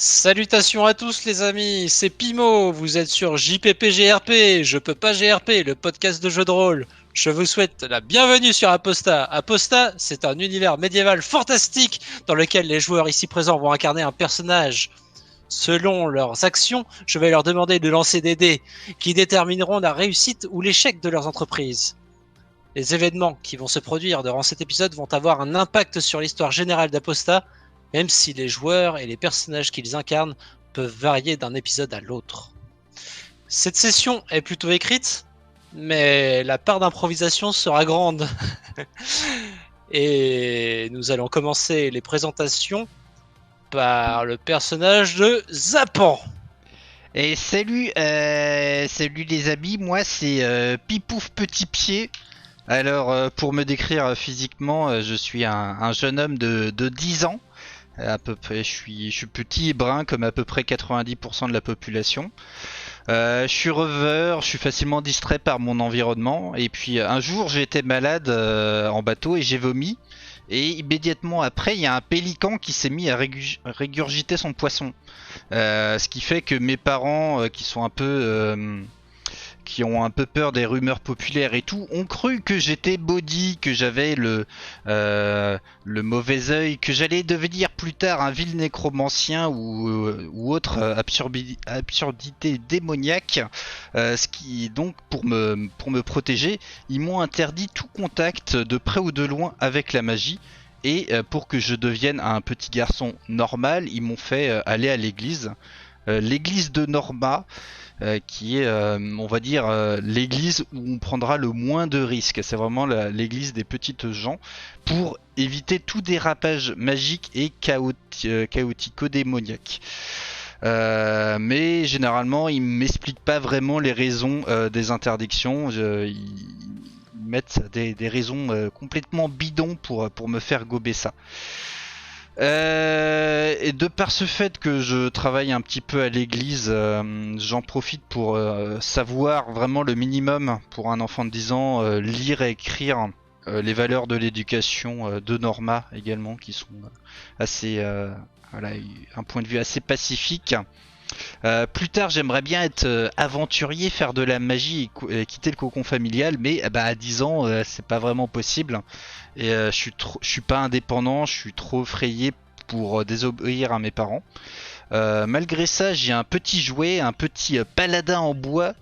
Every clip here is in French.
Salutations à tous les amis, c'est Pimo, vous êtes sur JPP Je peux pas GRP, le podcast de jeux de rôle. Je vous souhaite la bienvenue sur Aposta. Aposta, c'est un univers médiéval fantastique dans lequel les joueurs ici présents vont incarner un personnage. Selon leurs actions, je vais leur demander de lancer des dés qui détermineront la réussite ou l'échec de leurs entreprises. Les événements qui vont se produire durant cet épisode vont avoir un impact sur l'histoire générale d'Aposta, même si les joueurs et les personnages qu'ils incarnent peuvent varier d'un épisode à l'autre. Cette session est plutôt écrite, mais la part d'improvisation sera grande. Et nous allons commencer les présentations par le personnage de Zapan. Et salut les amis, moi c'est Pipouf Petit Pied. Alors pour me décrire physiquement, je suis un jeune homme de 10 ans. À peu près, je suis petit et brun comme à peu près 90% de la population. Je suis rêveur, je suis facilement distrait par mon environnement. Et puis un jour j'ai été malade en bateau et j'ai vomi. Et immédiatement après, il y a un pélican qui s'est mis à régurgiter son poisson. Ce qui fait que mes parents, qui ont un peu peur des rumeurs populaires et tout, ont cru que j'étais body, que j'avais le mauvais œil, que j'allais devenir plus tard un vil nécromancien ou autre absurdité démoniaque. Ce qui donc pour me protéger, ils m'ont interdit tout contact de près ou de loin avec la magie. Et pour que je devienne un petit garçon normal, ils m'ont fait aller à l'église. L'église de Norma, qui est, on va dire, l'église où on prendra le moins de risques. C'est vraiment l'église des petites gens pour éviter tout dérapage magique et chaotico-démoniaque. Mais généralement, ils m'expliquent pas vraiment les raisons des interdictions. Ils mettent des raisons complètement bidons pour me faire gober ça. Et de par ce fait que je travaille un petit peu à l'église, j'en profite pour savoir vraiment le minimum pour un enfant de 10 ans, lire et écrire les valeurs de l'éducation de Norma également, qui sont assez, voilà, un point de vue assez pacifique. Plus tard, j'aimerais bien être aventurier, faire de la magie et quitter le cocon familial, mais à 10 ans, c'est pas vraiment possible. Et je suis pas indépendant, je suis trop effrayé pour désobéir à mes parents. Malgré ça, j'ai un petit jouet, un petit paladin en bois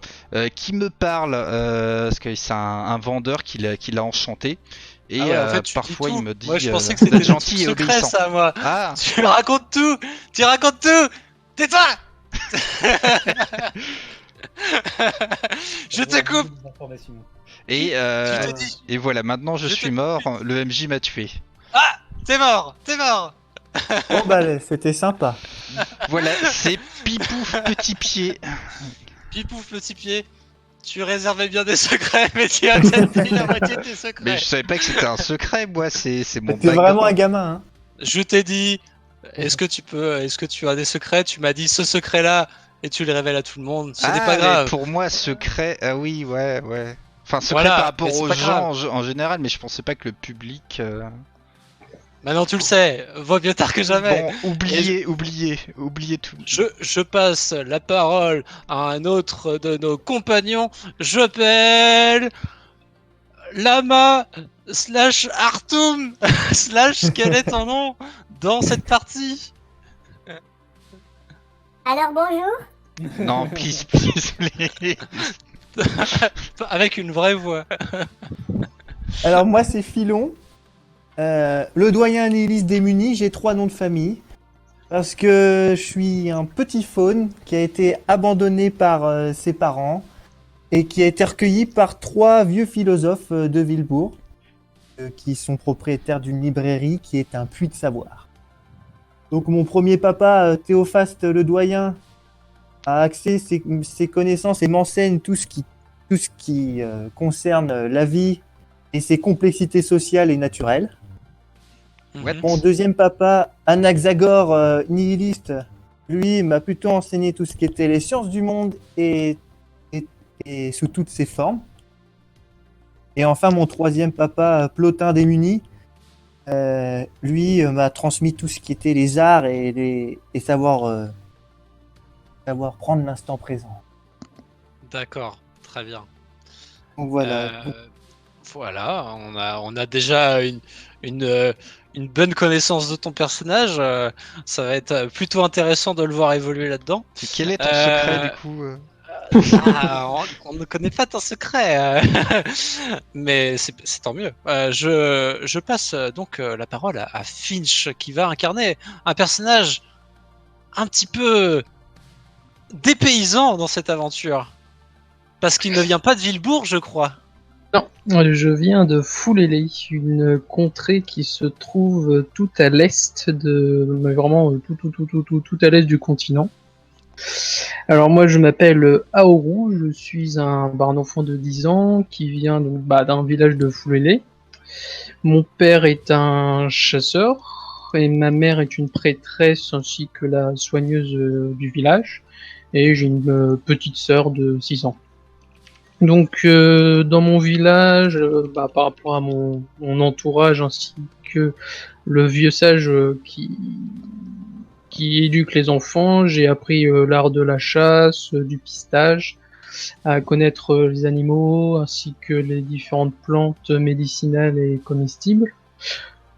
qui me parle, parce que c'est un vendeur qui l'a enchanté. Et Ah ouais, en fait, tu dis parfois, il tout. me dit Moi, je pensais que c'était d'être des trucs gentil et secrets, obéissant. ça, moi. Ah, Tu racontes tout. Tu racontes tout. Tais-toi. Je te coupe. et, Tu euh, te dis. et voilà, maintenant je Je te suis coupe. mort, le MJ m'a tué. Ah, t'es mort. T'es mort. Bon, bah, c'était sympa. Voilà, c'est Pipouf Petit Pied. Pipouf, petit pied. Tu réservais bien des secrets, mais tu as peut-être dit la moitié de tes Mais secrets. je savais pas que c'était un secret, moi, c'est mon T'es vraiment un background. gamin, hein. Je t'ai dit. Est-ce que tu as des secrets? Tu m'as dit ce secret-là et tu le révèles à tout le monde. Ce n'est pas Ah, mais grave. pour moi, secret, ah oui, ouais, ouais. Enfin, secret par Voilà, mais rapport c'est aux pas grave. gens en général, mais je pensais pas que le public. Maintenant tu le sais, vaut mieux tard que jamais. Bon, Et oubliez tout. je passe la parole à un autre de nos compagnons. Je m'appelle Lama slash Artum slash quel est ton nom dans cette partie? Alors bonjour. Non, please, please, please. Avec une vraie voix. Alors, moi, c'est Filon. Le doyen nihiliste démuni, j'ai 3 noms de famille. Parce que je suis un petit faune qui a été abandonné par ses parents et qui a été recueilli par 3 vieux philosophes de Villebourg qui sont propriétaires d'une librairie qui est un puits de savoir. Donc mon premier papa, Théophaste le doyen, a axé ses connaissances et m'enseigne tout ce qui concerne la vie et ses complexités sociales et naturelles. What? Mon deuxième papa, Anaxagore, nihiliste, lui m'a plutôt enseigné tout ce qui était les sciences du monde et sous toutes ses formes. Et enfin, mon troisième papa, Plotin démuni, Lui m'a transmis tout ce qui était les arts et savoir prendre l'instant présent. D'accord, très bien. Donc voilà. Voilà, on a déjà une bonne connaissance de ton personnage. Ça va être plutôt intéressant de le voir évoluer là-dedans. Et quel est ton secret du Euh, coup on ne connaît pas ton secret, mais c'est tant mieux. Je passe donc la parole à Finch qui va incarner un personnage un petit peu dépaysant dans cette aventure. Parce qu'il ne vient pas de Villebourg, je crois. Non, je viens de Foulélé, une contrée qui se trouve tout à l'est mais vraiment tout à l'est du continent. Alors moi je m'appelle Aoru, je suis un enfant de 10 ans qui vient donc, d'un village de Foulélé. Mon père est un chasseur et ma mère est une prêtresse ainsi que la soigneuse du village. Et j'ai une petite sœur de 6 ans. Donc dans mon village, par rapport à mon entourage ainsi que le vieux sage qui éduque les enfants, j'ai appris l'art de la chasse, du pistage, à connaître les animaux ainsi que les différentes plantes médicinales et comestibles.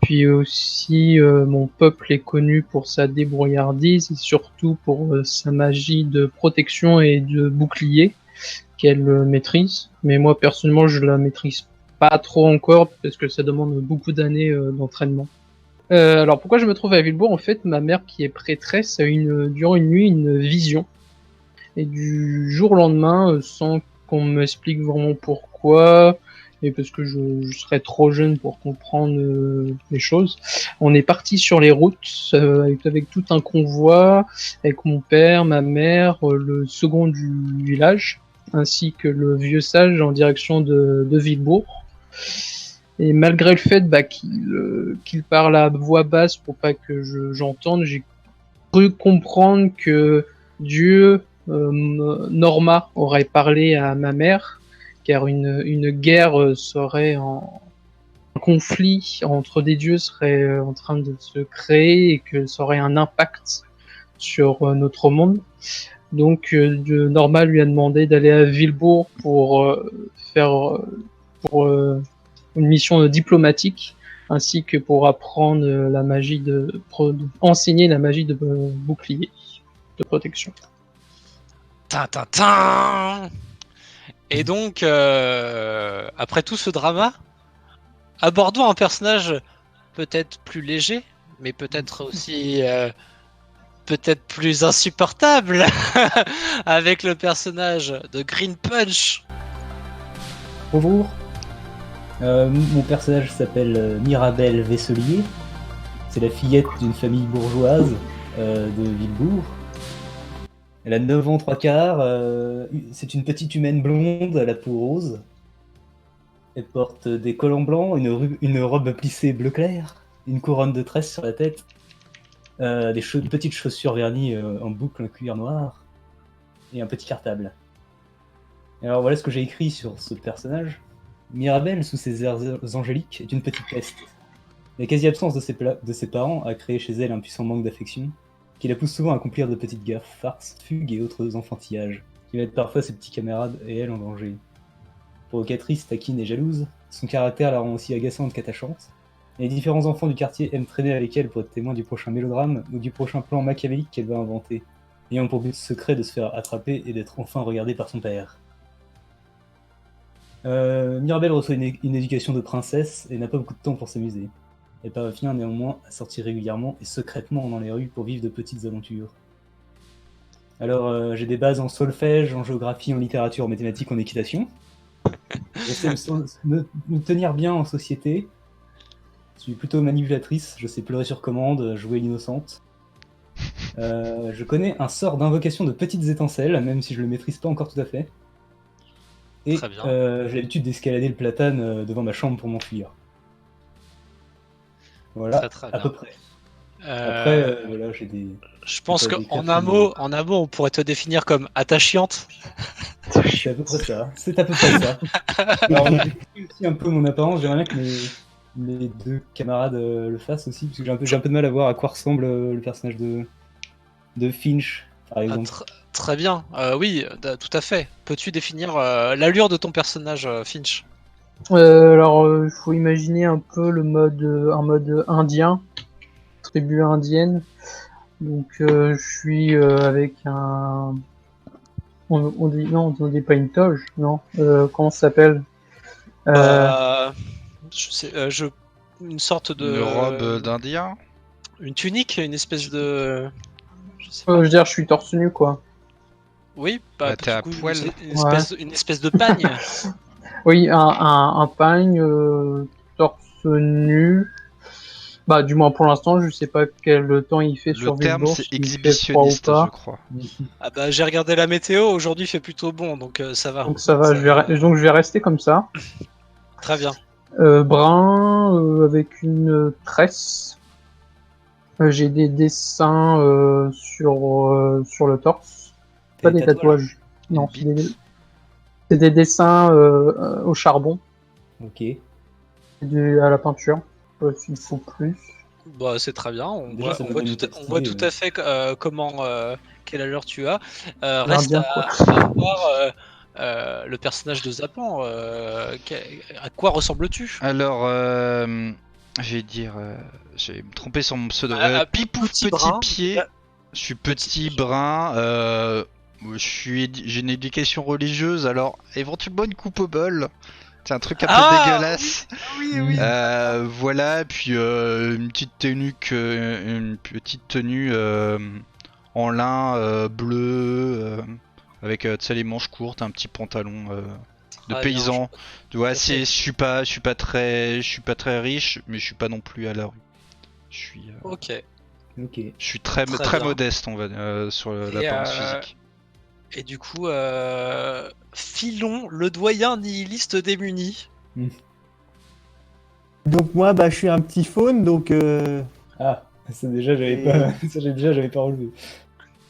Puis aussi, mon peuple est connu pour sa débrouillardise et surtout pour sa magie de protection et de bouclier qu'elle maîtrise. Mais moi, personnellement, je la maîtrise pas trop encore parce que ça demande beaucoup d'années d'entraînement. Alors, pourquoi je me trouve à Villebourg? En fait, ma mère, qui est prêtresse, a eu durant une nuit une vision. Et du jour au lendemain, sans qu'on m'explique vraiment pourquoi, et parce que je serais trop jeune pour comprendre les choses, on est parti sur les routes avec tout un convoi, avec mon père, ma mère, le second du village, ainsi que le vieux sage en direction de Villebourg. Et malgré le fait qu'il parle à voix basse pour pas que j'entende, j'ai cru comprendre que Dieu, Norma, aurait parlé à ma mère, car une guerre serait un conflit entre des dieux serait en train de se créer et que ça aurait un impact sur notre monde. Donc Norma lui a demandé d'aller à Villebourg pour faire pour une mission diplomatique ainsi que pour apprendre la magie enseigner la magie de bouclier de protection. Tintintin. Et donc, après tout ce drama, abordons un personnage peut-être plus léger, mais peut-être aussi peut-être plus insupportable, avec le personnage de Green Punch. Bonjour, mon personnage s'appelle Mirabelle Vesselier. C'est la fillette d'une famille bourgeoise de Villebourg. Elle a 9 ans, 3 quarts. C'est une petite humaine blonde à la peau rose. Elle porte des collants blancs, une robe plissée bleu clair, une couronne de tresses sur la tête, des petites chaussures vernies en boucle en cuir noir, et un petit cartable. Alors voilà ce que j'ai écrit sur ce personnage. Mirabelle, sous ses airs angéliques, est une petite peste. La quasi-absence de ses parents a créé chez elle un puissant manque d'affection, qui la pousse souvent à accomplir de petites gaffes, farces, fugues et autres enfantillages, qui mettent parfois ses petits camarades et elle en danger. Provocatrice, taquine et jalouse, son caractère la rend aussi agaçante qu'attachante, et les différents enfants du quartier aiment traîner avec elle pour être témoins du prochain mélodrame ou du prochain plan machiavélique qu'elle va inventer, ayant pour but secret de se faire attraper et d'être enfin regardée par son père. Mirabelle reçoit une éducation de princesse et n'a pas beaucoup de temps pour s'amuser. Elle parvient néanmoins à sortir régulièrement et secrètement dans les rues pour vivre de petites aventures. Alors j'ai des bases en solfège, en géographie, en littérature, en mathématiques, en équitation. Je sais me tenir bien en société. Je suis plutôt manipulatrice, je sais pleurer sur commande, jouer l'innocente. Je connais un sort d'invocation de petites étincelles, même si je le maîtrise pas encore tout à fait. Et j'ai l'habitude d'escalader le platane devant ma chambre pour m'enfuir. Voilà, Très à bien. peu près. Après, voilà, j'ai des... Je pense qu'en un mot, on pourrait te définir comme attachante. C'est à peu près ça. C'est à peu près ça. Alors, j'ai aussi un peu mon apparence. J'aimerais bien que mes deux camarades le fassent aussi, parce que j'ai un peu de mal à voir à quoi ressemble le personnage de Finch, par Ah, exemple. très bien. Oui, tout à fait. Peux-tu définir l'allure de ton personnage, Finch? Alors, il faut imaginer un peu un mode indien, tribu indienne. Donc, je suis avec un. On dit non, on dit pas une toge, non. Comment ça s'appelle? Bah, je sais, une sorte Une robe de, d'Indien. une tunique, une espèce de, je sais Je pas. veux dire, je suis torse nu, quoi. Oui, Bah, t'es du à coup, poil. Ouais. une espèce de pagne. Oui, un pagne, torse nu. Bah, du moins pour l'instant, je sais pas quel temps il fait Le sur terme, Villebourg, c'est s'il fait froid ou exhibitionniste, je pas. crois. Ah bah, j'ai regardé la météo. Aujourd'hui, il fait plutôt bon, donc ça va. Donc ça va, donc je vais rester comme ça. Très bien. Brun, avec une tresse. J'ai des dessins sur le torse. Pas des tatouages. Une Non, bite. c'est des dessins au charbon, Ok. à la peinture. S'il faut plus. Bah, c'est très bien. Déjà, ça me donne une petite On voit idée, tout ouais. à fait quelle allure tu as. Reste L'Indien, quoi. à voir le personnage de Zapan. À quoi ressembles-tu? Alors, je vais dire, je vais me tromper sur mon pseudo. Pipouf Petit petit brun. pied. Je suis petit brun. J'ai une éducation religieuse. Alors, éventuellement une coupe au bol. C'est un truc un peu Ah dégueulasse. oui, oui, oui. Voilà, puis une petite tenue en lin bleu avec tu sais, les manches courtes, un petit pantalon de Très bien, paysan. Tu vois, Ok. je suis pas très riche, mais je suis pas non plus à la rue. Je suis, Ok. Ok. je suis Très très bien. modeste, on va dire, sur Et, l'apparence physique. Et du coup, Filon, le doyen nihiliste démuni. Donc moi, bah, je suis un petit faune, donc Ah, ça déjà, j'avais Et- pas, j'avais pas relevé.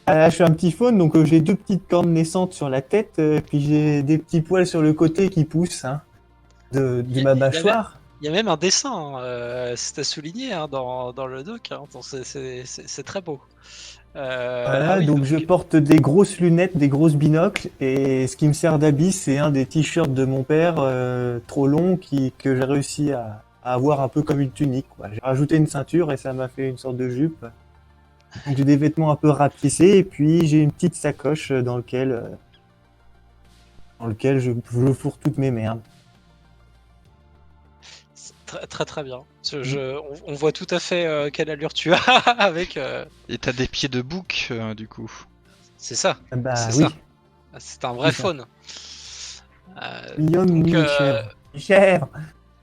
je suis un petit faune, donc j'ai deux petites cornes naissantes sur la tête, puis j'ai des petits poils sur le côté qui poussent hein, de Il y a- ma il y a même- mâchoire. Il y a même un dessin, hein, c'est à souligner hein, dans le doc. Hein, donc c'est très beau. Ah Voilà, oui, donc je porte des grosses lunettes, des grosses binocles, et ce qui me sert d'habit, c'est un des t-shirts de mon père, trop long, que j'ai réussi à avoir un peu comme une tunique, quoi. J'ai rajouté une ceinture et ça m'a fait une sorte de jupe. Donc j'ai des vêtements un peu rapetissés, et puis j'ai une petite sacoche dans lequel je fourre toutes mes merdes. c'est très bien. On voit tout à fait quelle allure tu as avec. Et t'as des pieds de bouc, du coup. C'est ça. Bah C'est oui, ça. C'est un vrai C'est ça. faune. mignonne donc, mini-chèvre. Chèvre.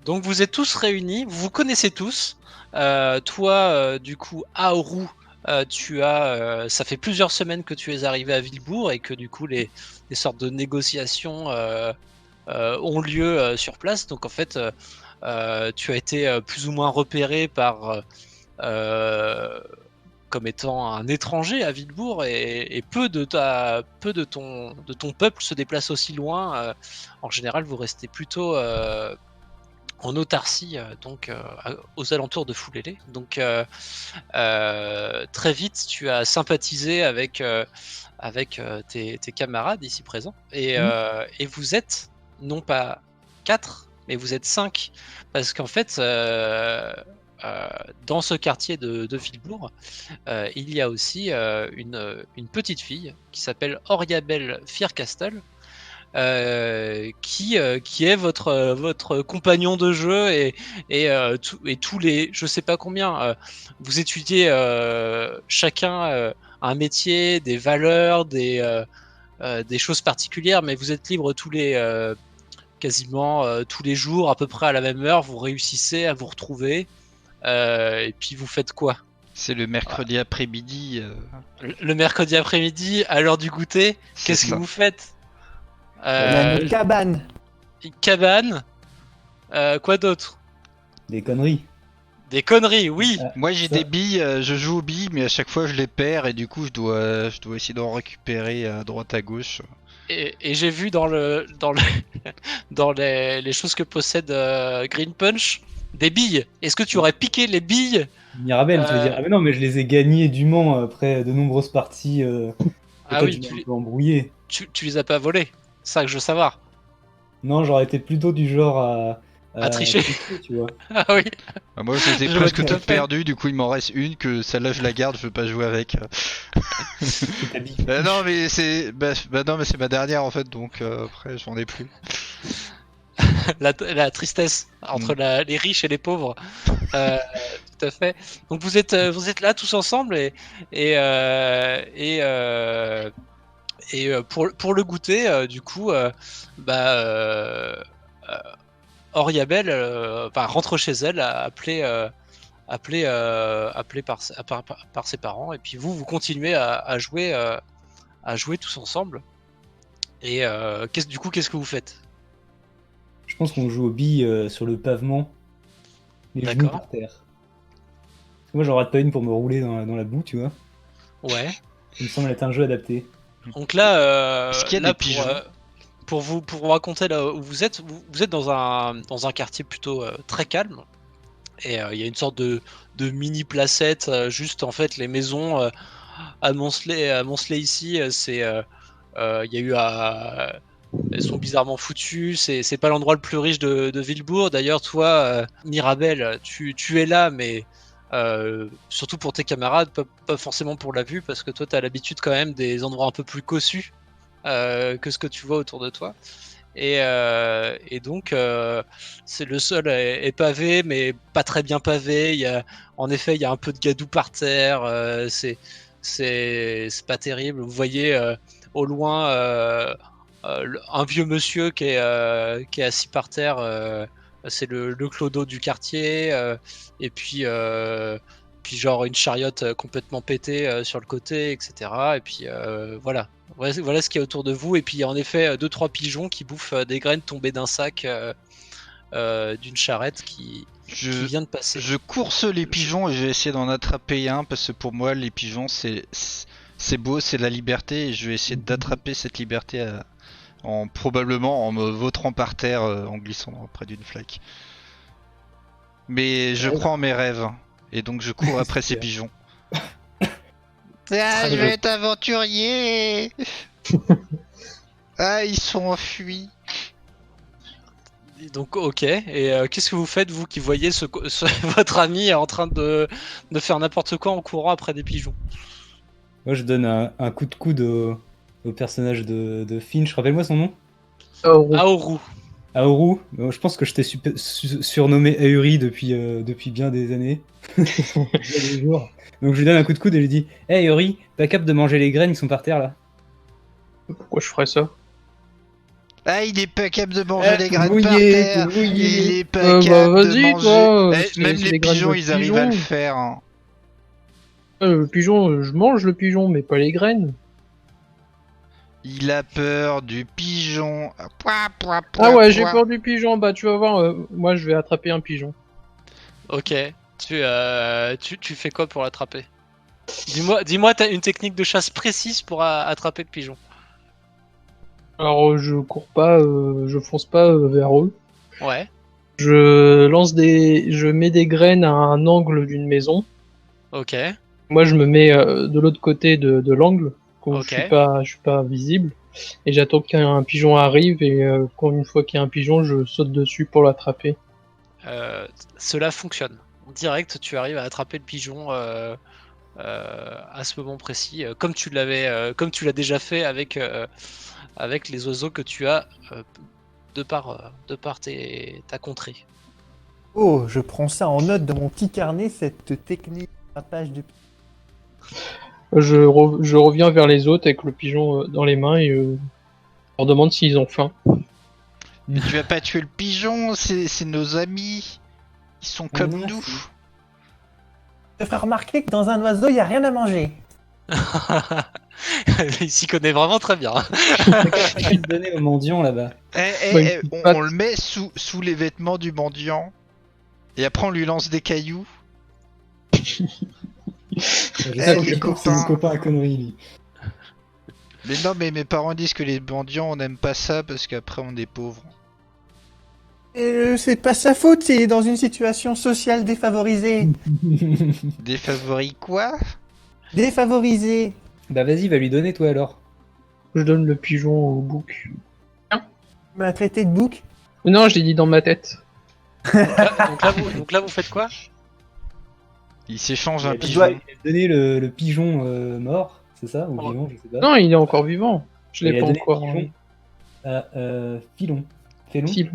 donc vous êtes tous réunis, vous vous connaissez tous. Toi, du coup, Aoru, ça fait plusieurs semaines que tu es arrivé à Villebourg et que du coup les sortes de négociations ont lieu sur place. Donc en fait, tu as été plus ou moins repéré par comme étant un étranger à Villebourg et peu de ton peuple se déplace aussi loin. En général, vous restez plutôt en autarcie, aux alentours de Foulélé. Donc très vite, tu as sympathisé avec tes camarades ici présents et vous êtes non pas 4, mais vous êtes 5 parce qu'en fait, dans ce quartier de Villebourg, il y a aussi une petite fille qui s'appelle Oriabelle Fircastle, qui est votre compagnon de jeu et tous les, je sais pas combien, vous étudiez chacun un métier, des valeurs, des choses particulières, mais vous êtes libre quasiment tous les jours, à peu près à la même heure, vous réussissez à vous retrouver, et puis vous faites quoi? C'est le mercredi après-midi. Le mercredi après-midi, à l'heure du goûter, C'est qu'est-ce que ça. vous faites? Il y a une cabane. Cabane, quoi d'autre? Des conneries. Des conneries, oui. Ah, Moi j'ai ça- des billes, je joue aux billes, mais à chaque fois je les perds et du coup je dois essayer d'en récupérer à droite à gauche. Et j'ai vu dans les choses que possède Green Punch, Des billes. Est-ce que tu aurais piqué les billes? Mirabel, tu veux dire. Ah, mais non, mais je les ai gagnés dûment après de nombreuses parties. Ah Peut-être oui, je l'ai un peu embrouillé. tu les as pas volés. C'est ça que je veux savoir. Non, j'aurais été plutôt du genre À tricher. tricher, tu vois. Ah oui. Bah, moi, je les ai Je vois presque tout à toutes fait. perdues, du coup, il m'en reste une que celle-là, je la garde, je veux pas jouer avec. C'est ta bille. Non, mais c'est. Bah non, mais c'est ma dernière en fait, donc après, j'en ai plus. La tristesse entre les riches et les pauvres. Euh, Tout à fait. Donc vous êtes là tous ensemble et, euh, et, euh, pour le goûter, du coup, bah, Oriabel rentre chez elle, appelée par ses parents, et puis vous continuez à jouer tous ensemble. Et qu'est-ce que vous faites? Je pense qu'on joue aux billes sur le pavement, les genoux D'accord. par terre. Parce que moi, j'en rate pas une pour me rouler dans la boue, tu vois. Ouais. Il me semble être un jeu adapté. Donc là, Est-ce qu'il y a là des pigeons? pour vous raconter là où vous êtes, vous êtes dans un quartier plutôt très calme. Et il y a une sorte de mini placette, juste en fait les maisons à Moncelet ici, il y a eu elles sont bizarrement foutues, c'est pas l'endroit le plus riche de Villebourg. D'ailleurs, toi, Mirabel, tu es là, mais surtout pour tes camarades, pas forcément pour la vue, parce que toi, tu as l'habitude quand même des endroits un peu plus cossus que ce que tu vois autour de toi. Et donc, c'est le sol est pavé, mais pas très bien pavé. En effet, il y a un peu de gadou par terre. C'est pas terrible. Vous voyez au loin un vieux monsieur qui est assis par terre. C'est le clodo du quartier. Et puis genre une chariote complètement pétée sur le côté, etc. Et puis voilà. Voilà ce qu'il y a autour de vous. Et puis il y a en effet 2-3 pigeons qui bouffent des graines tombées d'un sac d'une charrette qui vient de passer. Je course les pigeons et je vais essayer d'en attraper un parce que pour moi, les pigeons, c'est beau, c'est la liberté et je vais essayer d'attraper cette liberté probablement en me vautrant par terre en glissant près d'une flaque. Mais je crois en mes rêves et donc je cours après ces pigeons. Ah, je vais être aventurier. Ah, ils sont enfuis. Donc ok. Et qu'est-ce que vous faites, vous qui voyez votre ami en train de faire n'importe quoi en courant après des pigeons? Moi, je donne un coup de coude au personnage de Finch. Rappelle-moi son nom. Aoru. Aoru. Je pense que je t'ai surnommé Auri depuis bien des années. Bien des jours. Donc je lui donne un coup de coude et je lui dis: Hey Auri, pas capable de manger les graines, ils sont par terre là. Pourquoi je ferais ça? Ah, il est pas capable de manger les graines par mouillé, terre. mouillé. Il est pas Bah capable de vas-y manger. toi, Même c'est les des graines pigeons, de ils arrivent à le pigeon. faire. Hein. Le pigeon, je mange le pigeon, mais pas les graines. Il a peur du pigeon. Ah ouais, j'ai peur du pigeon. Bah tu vas voir, moi je vais attraper un pigeon. Ok. Tu fais quoi pour l'attraper? Dis-moi, t'as une technique de chasse précise pour attraper le pigeon. Alors je cours pas, je fonce pas vers eux. Ouais. Je mets des graines à un angle d'une maison. Ok. Moi je me mets de l'autre côté de l'angle, où Ok. je suis pas visible. Et j'attends qu'un pigeon arrive et quand une fois qu'il y a un pigeon, je saute dessus pour l'attraper. Cela fonctionne. En direct, tu arrives à attraper le pigeon à ce moment précis, comme tu l'as déjà fait avec les oiseaux que tu as de par ta contrée. Oh, je prends ça en note dans mon petit carnet, cette technique à page de... Je reviens vers les autres avec le pigeon dans les mains et leur demande s'ils ont faim. Mais tu vas pas tuer le pigeon, c'est nos amis. Ils sont comme Merci. nous. Je te ferai remarquer que dans un oiseau, il n'y a rien à manger. Il s'y connaît vraiment très bien. Je vais le donner au mendiant là-bas. On le met sous les vêtements du mendiant. Et après on lui lance des cailloux. Je sais que c'est mon copain à conneries lui. Mais non, mais mes parents disent que les mendiants on n'aime pas ça parce qu'après on est pauvres. C'est pas sa faute, il est dans une situation sociale défavorisée. Des favoris quoi? Défavorisée. Bah vas-y, va lui donner toi alors. Je donne le pigeon au bouc. Tu m'as traité de bouc. Non, je l'ai dit dans ma tête. Donc là, vous faites quoi? Il s'échange un Il pigeon. doit donner le pigeon mort, c'est ça? Ou Oh. vivant, je sais pas. Non, il est encore vivant. Je Il l'ai a pas donné encore. le pigeon à Filon. Félon. Filon.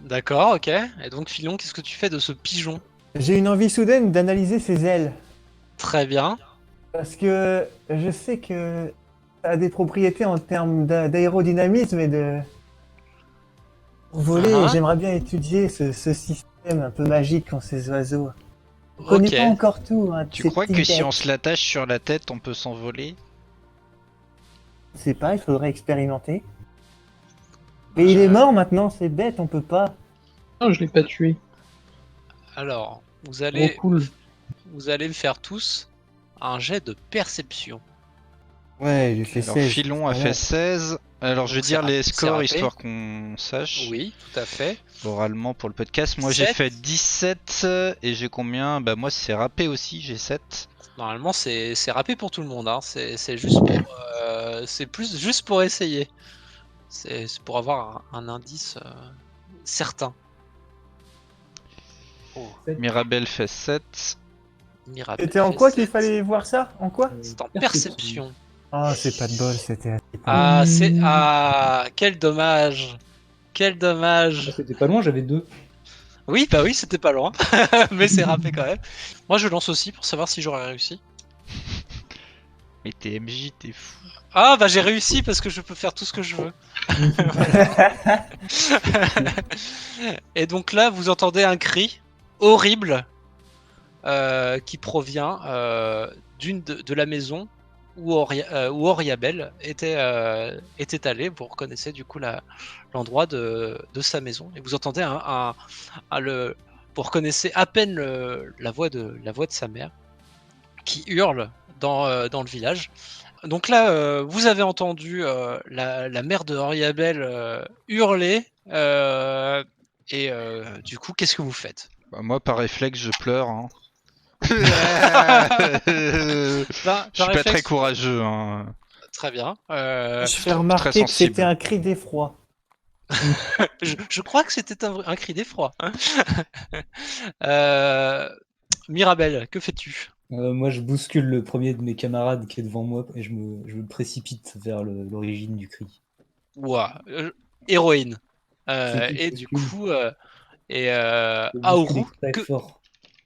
D'accord, ok. Et donc, Filon, qu'est-ce que tu fais de ce pigeon? J'ai une envie soudaine d'analyser ses ailes. Très bien. Parce que je sais que ça a des propriétés en termes d'aérodynamisme et de... Pour voler, Ah. j'aimerais bien étudier ce système un peu magique qu'ont ces oiseaux. Je connais Ok. pas encore tout. Hein, de Tu ces crois petits que si becs. on se l'attache sur la tête, on peut s'envoler? Je sais pas, il faudrait expérimenter. Mais il est mort maintenant, c'est bête, on peut pas. Non, je l'ai pas tué. Alors, vous Trop allez cool. me faire tous un jet de perception. Ouais, j'ai fait Alors 16. Filon a Voilà. fait 16. Alors je vais Donc, dire c'est les c'est scores raté. histoire qu'on sache Oui, tout à fait. oralement pour le podcast. Moi j'ai 7. fait 17 et j'ai combien? Bah moi c'est râpé aussi, j'ai 7. Normalement, c'est râpé pour tout le monde. Hein. C'est juste pour, c'est plus juste pour essayer. C'est pour avoir un indice certain. Oh, Mirabel fait 7. Mirabel C'était en fait quoi qu'il 7. fallait voir ça? En quoi? C'est en perception. Ah, c'est pas de bol, c'était... Ah, quel dommage. Quel Ah, dommage. c'était pas loin, j'avais 2. Oui, bah oui, c'était pas loin. Mais c'est râpé quand même. Moi, je lance aussi pour savoir si j'aurais réussi. Mais t'es MJ, t'es fou. Ah, bah j'ai réussi parce que je peux faire tout ce que je veux. Et donc là, vous entendez un cri horrible qui provient de la maison où Oriabel était allé. Vous reconnaissez du coup l'endroit de sa maison. Et vous entendez vous reconnaissez à peine la voix de sa mère qui hurle dans le village. Donc là, vous avez entendu la mère de Oriabel hurler. Et du coup, qu'est-ce que vous faites? Bah, moi par réflexe je pleure. Hein. Par Je suis pas réflexe, très courageux. Hein. Très bien. Je fais très remarquer que sensible. c'était un cri d'effroi. Je crois que c'était un cri d'effroi. Hein. Mirabel, que fais-tu? Moi, je bouscule le premier de mes camarades qui est devant moi et je me précipite vers l'origine du cri. Ouah, héroïne. C'est qui Et qui du bouscule coup, Je Aoru, bouscule très fort.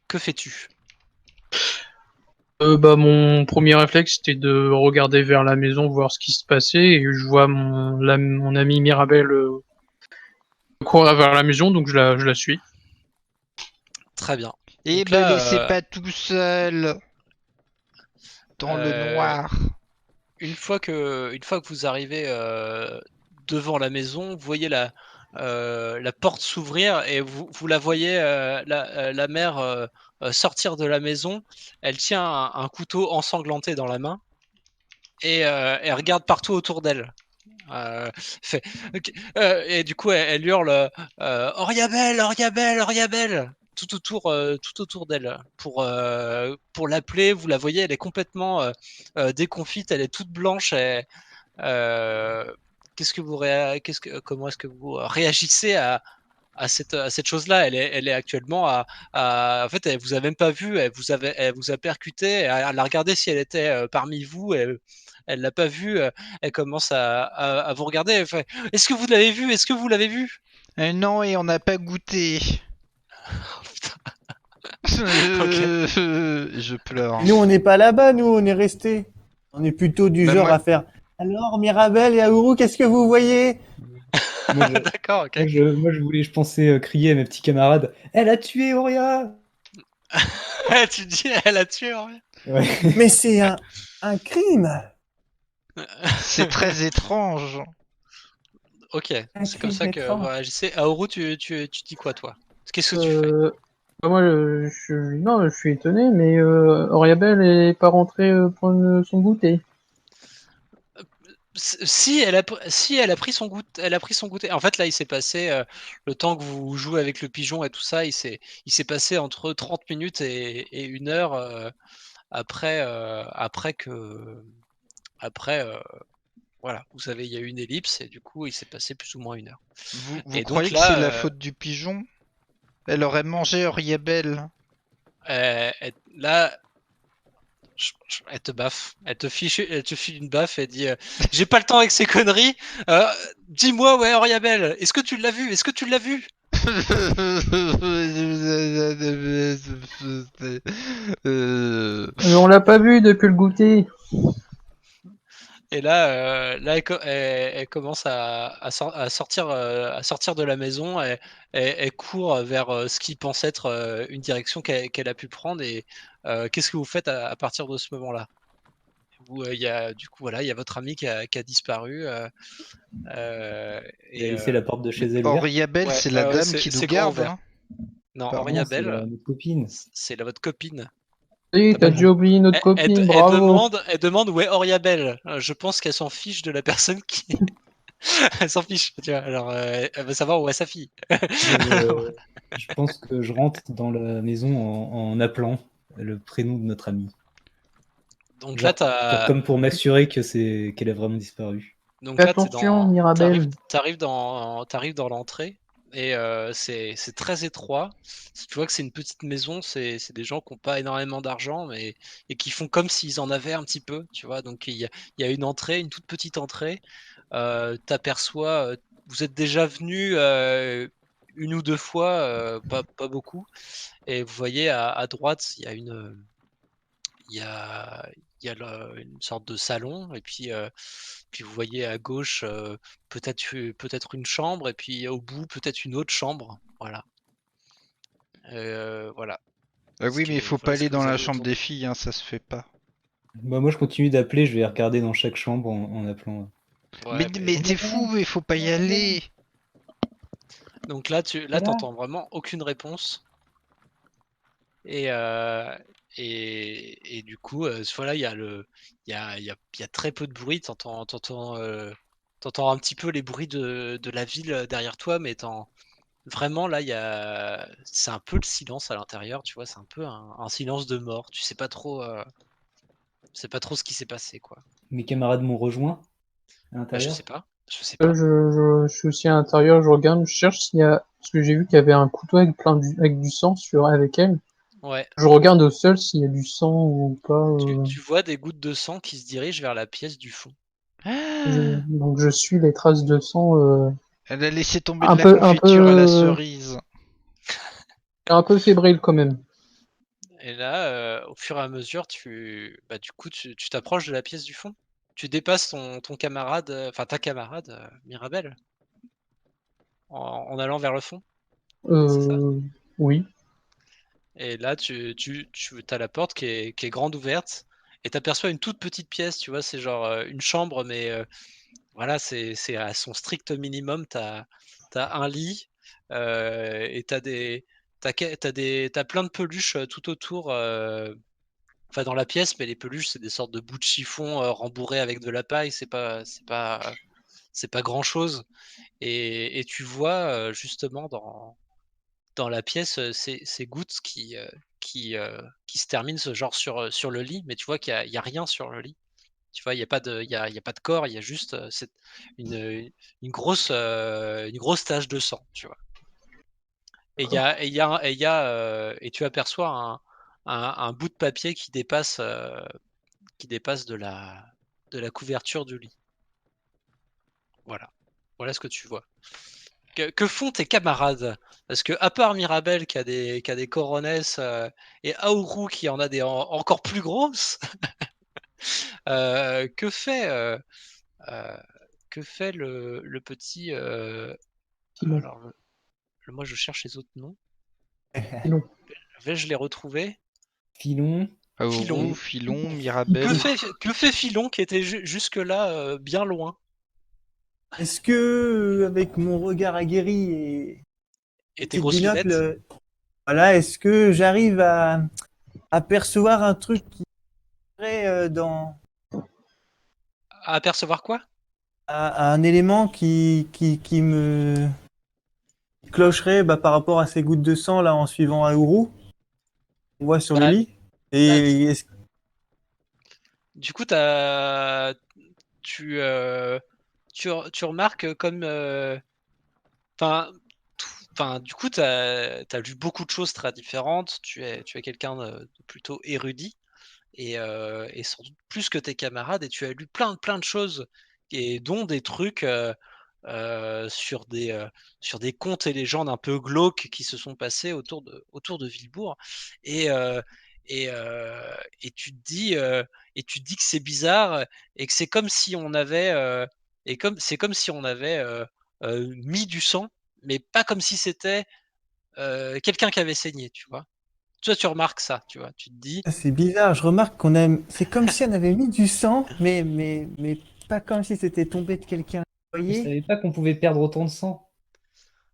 que fais-tu? Bah, mon premier réflexe, c'était de regarder vers la maison, voir ce qui se passait, et je vois mon ami Mirabel courir vers la maison, donc je la suis. Très bien. Et Donc me là, laissez pas tout seul dans le noir. une fois que vous arrivez devant la maison, vous voyez la porte s'ouvrir et vous la voyez, la mère sortir de la maison. Elle tient un couteau ensanglanté dans la main et elle regarde partout autour d'elle. Fait, ok, et du coup, elle hurle Oriabel, Oriabel, Oriabel tout autour d'elle pour l'appeler. Vous la voyez, elle est complètement déconfite, elle est toute blanche. Euh, comment est-ce que vous réagissez à cette chose-là? Elle est actuellement en fait, elle vous a même pas vu, elle vous a percuté, elle a regardé si elle était parmi vous, elle l'a pas vu, elle commence à vous regarder. Elle fait, est-ce que vous l'avez vu? Est-ce que vous l'avez vu? Non, et on n'a pas goûté. Je pleure. Nous, on n'est pas là-bas, nous, on est restés. On est plutôt du Bah, genre moi- à faire... Alors, Mirabel et Aouru, qu'est-ce que vous voyez? Moi, D'accord, ok. je pensais crier à mes petits camarades. Elle a tué Auria! Tu dis, elle a tué. Ouais. Ouais. Mais c'est un crime! C'est très étrange. Ok, Un c'est comme crime ça que étrange. vous réagissez. Aoru, tu dis quoi, toi? Qu'est-ce que tu fais? Bah, moi, non, je suis étonné, mais Oriabel est pas rentré prendre son goûter. Si elle a pris son goûter, elle a pris son goûter. En fait, là, il s'est passé le temps que vous jouez avec le pigeon et tout ça, il s'est passé entre 30 minutes et 1 heure après que après voilà, vous savez, il y a eu une ellipse et du coup, il s'est passé plus ou moins 1 heure. Vous Et donc croyez que c'est la là, faute du pigeon? Elle aurait mangé Oriabel. là, elle te baffe, elle te file une baffe et dit j'ai pas le temps avec ces conneries. Dis-moi, ouais, Oriabel, est-ce que tu l'as vu? Est-ce que tu l'as vu? On l'a pas vu depuis le goûter. Et là, elle commence à sortir de la maison. Elle court vers ce qui pense être une direction qu'elle a pu prendre. Et qu'est-ce que vous faites à partir de ce moment-là? Il y a du coup voilà, il y a votre ami qui a disparu. Il a Et laissé la porte de chez elle ouverte. Oriabel, ouais, c'est la dame qui nous c'est grand garde. ouvert. Hein. Non, Pardon. Non, c'est Oriabel, notre copine. c'est votre copine. Oui, T'as t'as pas- déjà oublié notre copine, bravo. Elle demande où est Oriabel. Je pense qu'elle s'en fiche de la personne qui. Elle s'en fiche, tu vois. Alors, elle veut savoir où est sa fille. Je pense que je rentre dans la maison en appelant le prénom de notre amie. Donc là, Genre, comme pour m'assurer que qu'elle a vraiment disparu. donc Fais là, attention, Mirabel. t'arrives dans l'entrée et c'est très étroit. Tu vois que c'est une petite maison, c'est des gens qui n'ont pas énormément d'argent, mais et qui font comme s'ils en avaient un petit peu, tu vois. Donc il y a une entrée, une toute petite entrée. T'aperçois, vous êtes déjà venu une ou deux fois, pas beaucoup, et vous voyez à droite, il y a, une sorte de salon, et puis vous voyez à gauche peut-être une chambre, et puis au bout peut-être une autre chambre. Voilà. Voilà. Ah oui, mais il faut pas Voilà ce aller que dans vous la avez chambre autour de des vous. filles, hein, ça se fait pas. Bah, moi, je continue d'appeler, je vais regarder dans chaque chambre en appelant. Mais, Ouais, mais t'es fou, il faut pas y aller. donc là, t'entends vraiment aucune réponse. Et, et du coup, voilà, il y a très peu de bruit. T'entends un petit peu les bruits de la ville derrière toi, mais vraiment là, c'est un peu le silence à l'intérieur, tu vois, c'est un peu un silence de mort. Tu sais pas trop ce qui s'est passé, quoi. Mes camarades m'ont rejoint à Bah, je l'intérieur. sais pas, je sais pas. Je suis aussi à l'intérieur, je regarde, je cherche s'il y a. Parce que j'ai vu qu'il y avait un couteau avec du sang avec elle. Ouais, Je regarde au sol s'il y a du sang ou pas. tu vois des gouttes de sang qui se dirigent vers la pièce du fond. Donc je suis les traces de sang Elle a laissé tomber de la un confiture à la peu, cerise. un peu fébrile quand même. Et là, au fur et à mesure, du coup, tu t'approches de la pièce du fond. Tu dépasses ton camarade, enfin ta camarade, Mirabelle, en allant vers le fond, c'est ça? Euh, oui. Et là, as la porte qui est grande ouverte et t'aperçois une toute petite pièce, tu vois, c'est genre une chambre, mais voilà, c'est à son strict minimum. T'as un lit et t'as plein de peluches tout autour. Enfin, dans la pièce, mais les peluches, c'est des sortes de bouts de chiffon rembourrés avec de la paille. C'est pas grand-chose. Et tu vois justement dans la pièce ces gouttes qui se terminent ce genre sur le lit, mais tu vois qu'il y a rien sur le lit. Tu vois, il y a pas de corps, il y a juste une, une grosse tache de sang, tu vois. Et tu aperçois un bout de papier qui dépasse de la couverture du lit. Voilà. Voilà ce que tu vois. Que font tes camarades? Parce que, à part Mirabel qui a des coronesses et Aourou qui en a des encore plus grosses, que fait, euh, que fait le petit. Filon. Alors, moi je cherche les autres noms. Filon. Vais-je les retrouver? Filon, Aourou, Filon. Filon, Mirabel. Que fait Filon qui était jusque-là bien loin? Est-ce que, avec mon regard aguerri Et et tes tes grosses lunettes? binocles, voilà, est-ce que j'arrive à percevoir un truc qui serait dans. À apercevoir quoi? à un élément qui me clocherait par rapport à ces gouttes de sang là en suivant Aouru. On voit sur le Bah, lit. bah, Et est-ce du coup, tu, euh, tu remarques comme, enfin, du coup, t'as lu beaucoup de choses très différentes. Tu es quelqu'un de plutôt érudit et sans doute plus que tes camarades. Et tu as lu plein de choses et dont des trucs euh, sur des euh, sur des contes et légendes un peu glauques qui se sont passés autour de Villebourg. Et euh, et tu te dis que c'est bizarre et que c'est comme si on avait c'est comme si on avait mis du sang, mais pas comme si c'était quelqu'un qui avait saigné, tu vois. Toi, tu remarques ça, tu vois. Tu te dis, c'est bizarre, je remarque qu'on a. C'est comme si on avait mis du sang, mais pas comme si c'était tombé de quelqu'un. Vous Je voyez? savais pas qu'on pouvait perdre autant de sang.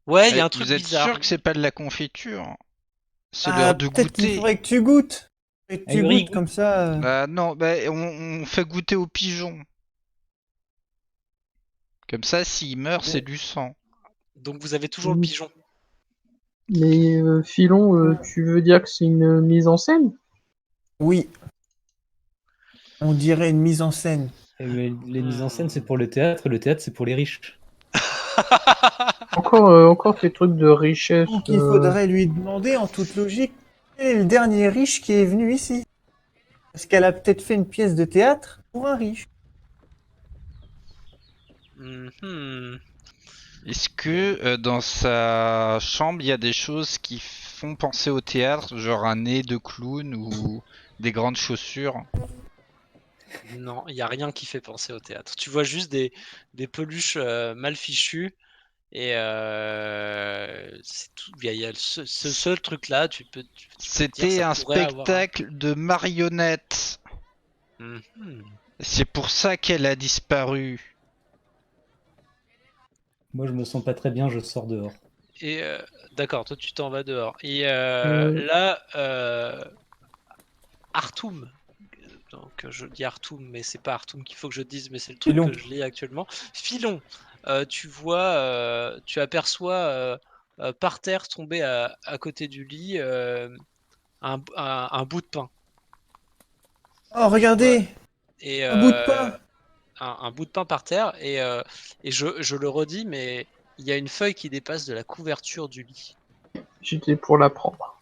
ouais, il y a un truc Vous êtes sûr bizarre. que c'est pas de la confiture? C'est Ah, l'heure de peut-être qu'il goûter. faudrait que tu goûtes. Faudrait que tu Ahuri, goûtes goûte. comme ça. Bah non, bah on fait goûter aux pigeons. Comme ça, s'il meurt, c'est du sang. Donc, vous avez toujours le pigeon. Mais Philon, tu veux dire que c'est une mise en scène? Oui, on dirait une mise en scène. Mais les mises en scène, c'est pour le théâtre, et le théâtre, c'est pour les riches. Encore tes trucs de richesse. Donc il faudrait lui demander en toute logique quel est le dernier riche qui est venu ici. Parce qu'elle a peut-être fait une pièce de théâtre pour un riche. Mhm. Est-ce que dans sa chambre, il y a des choses qui font penser au théâtre, genre un nez de clown ou des grandes chaussures? Non, il n'y a rien qui fait penser au théâtre. Tu vois juste des peluches mal fichues et c'est tout. Il y a ce seul truc-là. Tu peux te dire C'était ça un pourrait avoir un. spectacle de marionnettes. Mhm. C'est pour ça qu'elle a disparu. Moi, je me sens pas très bien, je sors dehors. Et d'accord, toi tu t'en vas dehors. Et Euh, là, Artoum, donc je dis Artoum, mais c'est pas Artoum qu'il faut que je dise, mais c'est le truc Filon. que je lis actuellement. Filon, tu vois, tu aperçois par terre tomber à côté du lit un bout de pain. Oh, Tu vois, regardez, et un bout de pain. un bout de pain par terre, et je le redis, mais il y a une feuille qui dépasse de la couverture du lit. J'étais pour la prendre.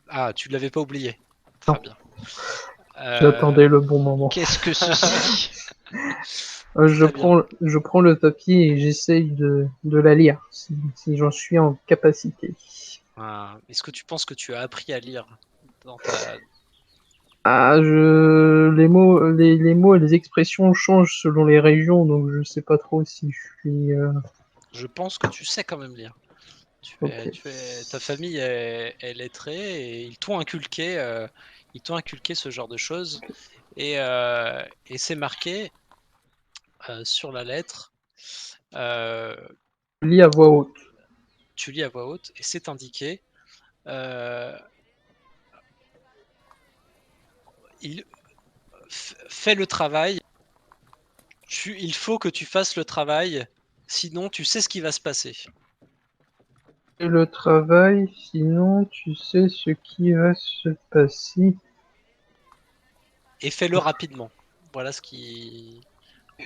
Ah, tu l'avais pas oublié. Non, Très bien. Euh, j'attendais le bon moment. Qu'est-ce que ceci? Très bien. Je prends le papier et j'essaye de la lire, si j'en suis en capacité. Est-ce que tu penses que tu as appris à lire dans ta... Les mots et les expressions changent selon les régions, donc je sais pas trop si je suis. Je pense que tu sais quand même lire. Ok. Ta famille est lettrée et ils t'ont inculqué ce genre de choses. Et c'est marqué sur la lettre. euh, Je lis à voix haute. Tu lis à voix haute et c'est indiqué. euh, il fait le travail. Il faut que tu fasses le travail, sinon tu sais ce qui va se passer. Fais le travail, sinon tu sais ce qui va se passer. Et fais-le rapidement. Voilà ce qui,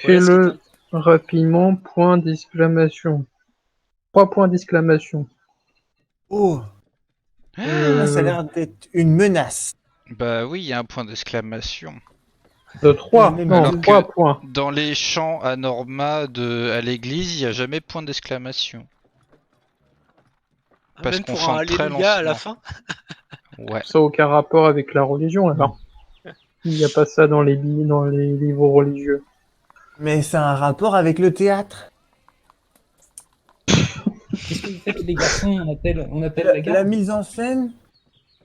voilà ce qui Fais-le rapidement, point d'exclamation. 3 points d'exclamation. Oh, là, ça a Euh, l'air d'être une menace. Bah oui, il y a un point d'exclamation. Il y en a 3, même non, Alors deux. que 3 points. dans les chants à Norma à l'église, il n'y a jamais point d'exclamation. Parce même qu'on pour un chante très alléluia à la lentement. fin. Ouais. Ça n'a aucun rapport avec la religion, alors. Il n'y a pas ça dans les livres religieux. Mais ça a un rapport avec le théâtre. Qu'est-ce que vous faites, les garçons? On appelle la La garde? mise en scène,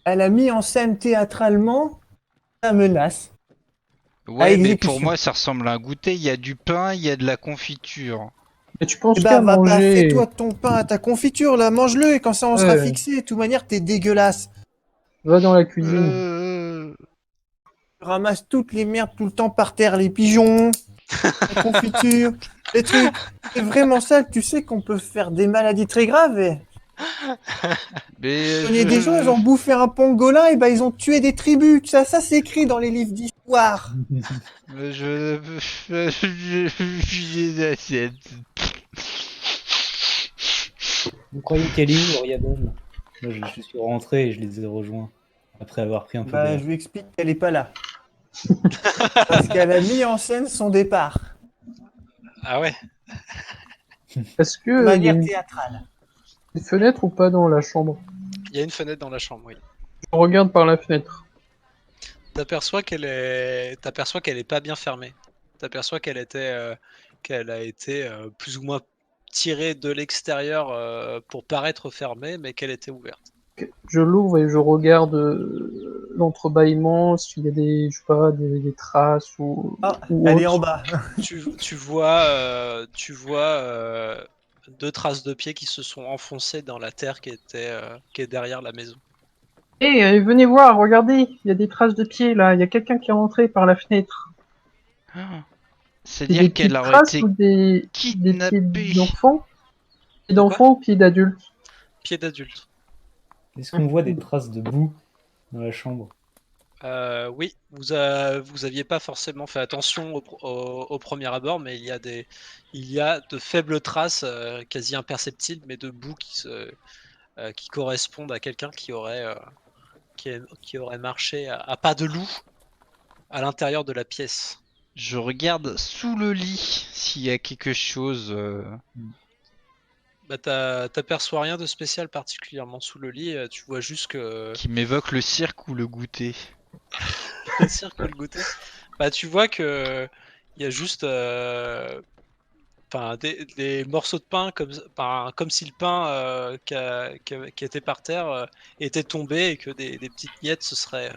elle a mis en scène théâtralement la menace à Ouais, mais pour exécution. moi, ça ressemble à un goûter. Il y a du pain, il y a de la confiture. Mais tu Eh penses bah, qu'à va pas, manger. fais-toi ton pain à ta confiture, là, mange-le, et quand ça, on sera Ouais, fixé. De toute manière, t'es dégueulasse. va dans la cuisine. Euh... Tu ramasses toutes les merdes tout le temps par terre, les pigeons. la confiture, les trucs. C'est vraiment ça que tu sais qu'on peut faire des maladies très graves. Mais Je connais des gens, ils ont bouffé un pangolin et ben ils ont tué des tribus. Ça c'est écrit dans les livres d'histoire. Vous croyez qu'elle est où, Oriabelle? Moi, je suis rentré et je les ai rejoints après avoir pris un peu Bah, d'air. je lui explique qu'elle est pas là. Parce qu'elle a mis en scène son départ. Ah ouais. Est-ce De que il y a manière une théâtrale. fenêtre ou pas dans la chambre? Il y a une fenêtre dans la chambre, oui. Je regarde par la fenêtre. T'aperçois qu'elle est pas bien fermée. T'aperçois qu'elle a été plus ou moins tirée de l'extérieur pour paraître fermée, mais qu'elle était ouverte. Je l'ouvre et je regarde l'entrebâillement, s'il y a des, je sais pas, des traces Ah, ou elle est en autre. bas. Tu vois deux traces de pieds qui se sont enfoncées dans la terre qui est derrière la maison. Eh, venez voir, regardez, il y a des traces de pieds là, il y a quelqu'un qui est rentré par la fenêtre. C'est des c'est-à-dire qu'elle petites aurait traces été ou des pieds kidnappée. d'enfants? Pieds De quoi? d'enfants ou pieds d'adultes? Pieds d'adulte. Est-ce qu'on voit des traces de boue dans la chambre? Oui, vous aviez pas forcément fait attention au premier abord, mais il y a de faibles traces quasi imperceptibles, mais de boue qui correspondent à quelqu'un qui aurait marché à pas de loup à l'intérieur de la pièce. Je regarde sous le lit s'il y a quelque chose. Bah, t'aperçois rien de spécial particulièrement sous le lit, tu vois juste que Qui m'évoque le cirque ou le goûter. le cirque ou le goûter. Bah, tu vois que il y a juste enfin, des morceaux de pain comme si le pain qui était par terre était tombé et que des petites miettes se seraient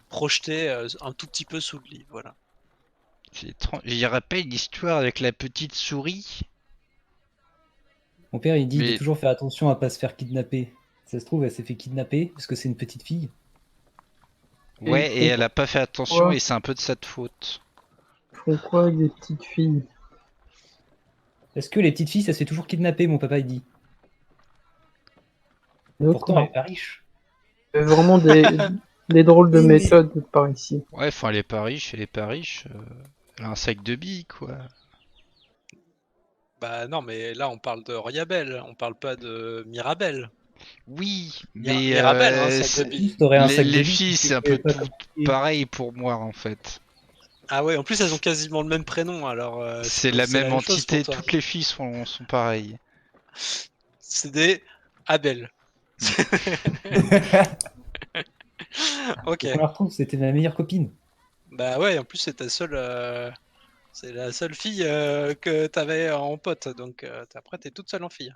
projetées un tout petit peu sous le lit. Voilà. C'est étrange. Il rappelle l'histoire avec la petite souris. Mon père, il dit de Mais toujours faire attention à pas se faire kidnapper. Ça se trouve, elle s'est fait kidnapper parce que c'est une petite fille. ouais, et elle Ils a pas fait attention quoi et c'est un peu de sa faute. font quoi avec des petites filles? Est-ce que les petites filles, ça se fait toujours kidnapper, mon papa, il dit. Pourtant, elle D'accord. est pas riche. Il y a vraiment des drôles de Oui, mais méthodes par ici. Ouais, enfin elle est pas riche, elle est pas riche. Elle a un sac de billes quoi. Bah non, mais là on parle de Riabel, on parle pas de Mirabel. Oui, mais Mirabel, hein, sac de billes. Juste, t'aurais un sac de les billes filles si c'est un tu peu pas tout compliqué. pareil pour moi en fait. Ah ouais, en plus elles ont quasiment le même prénom, alors C'est donc la c'est la même même chose pour entité, toi. toutes les filles sont pareilles. C'est des Abel. Ok. Faut qu'on la retrouve, c'était ma meilleure copine. Bah ouais, en plus c'est la seule fille que t'avais en pote, donc après t'es toute seule en fille.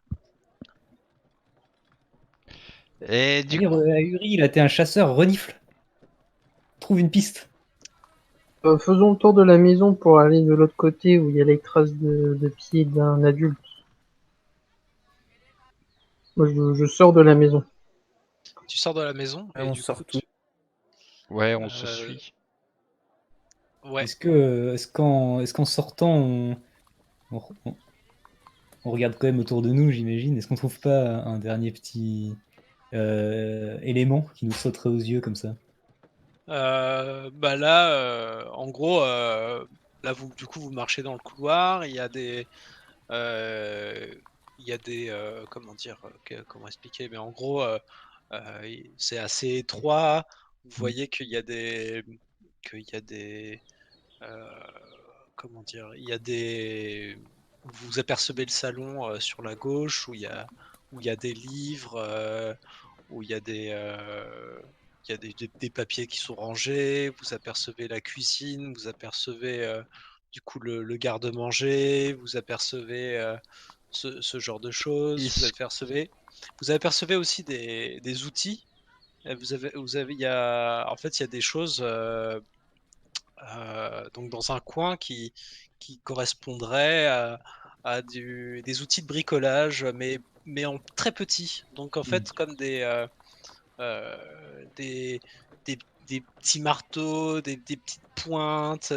Et du Allez, coup, Ahuri, là, t'es un chasseur, renifle. Trouve une piste. Faisons le tour de la maison pour aller de l'autre côté où il y a les traces de pieds d'un adulte. Moi, je sors de la maison. Tu sors de la maison et on du coup sort tout. ouais, on se euh, suit. ouais. Est-ce qu'en sortant, on- on- on regarde quand même autour de nous, j'imagine. Est-ce qu'on trouve pas un dernier petit élément qui nous sauterait aux yeux comme ça? Bah là, en gros, là vous du coup vous marchez dans le couloir, euh, il y a des comment dire, comment expliquer, mais en gros c'est assez étroit. Vous Mm. voyez qu'il y a des euh, comment dire, il y a des vous apercevez le salon sur la gauche où il y a des livres, où il y a des papiers qui sont rangés, vous apercevez la cuisine, vous apercevez du coup le garde-manger, vous apercevez ce genre de choses, Est-ce vous apercevez aussi des outils. Il y a, en fait, il y a des choses donc dans un coin qui correspondrait des outils de bricolage, mais en très petit. Donc en Mm. fait, comme euh, des, des petits marteaux, des petites pointes,